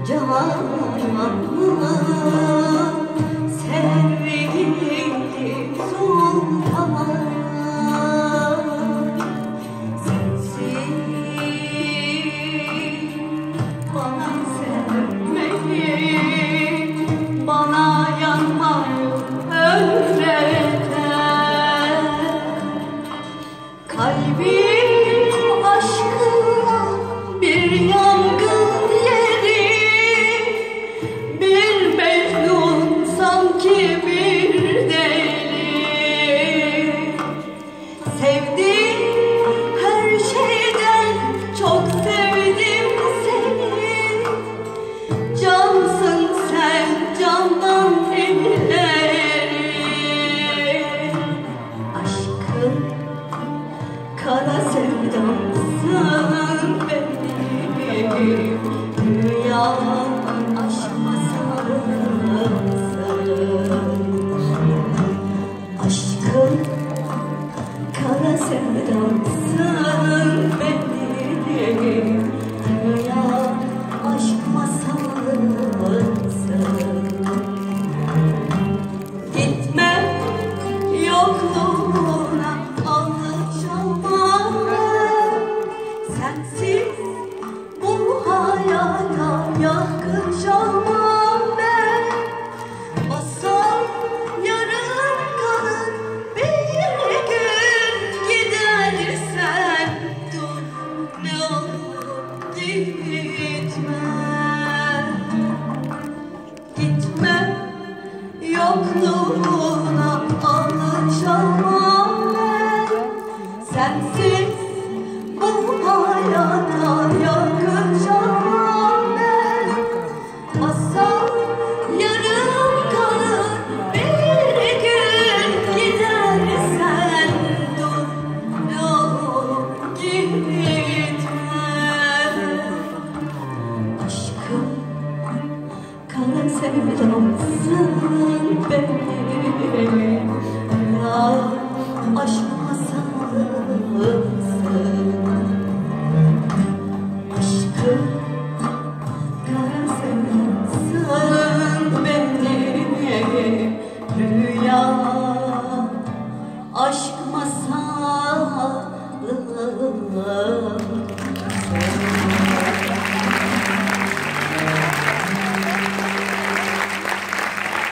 canımı sevgilim sultanım. Bana yanmayı öğreten, kalbim aşkına bir yangın yeri, bir mecnun sanki bir deli. Sevdim her şeyden çok sevdim seni, cansın sen candan ileri. Aşkım kara sevdamsın benim, rüyam aşk masalımsın. Aşkım kara sevdamsın benim, rüyam aşk masalımsın. Gitmem yokluğuna alışamam ben, sensiz bu hayata yakışamam ben. Masal yarım kalır bir gün, gidersen dur ne olur gitme. Gitmem yokluğuna alışamam ben, sensiz bu hayata yakışamam ben. Masal yarım kalır bir gün, gidersen dur ne olur gitme. Aşkım kara sevdamsın benim, ya aşk masalımsın. Aşkım kara sevdamsın benim, rüya aşk masalımsın.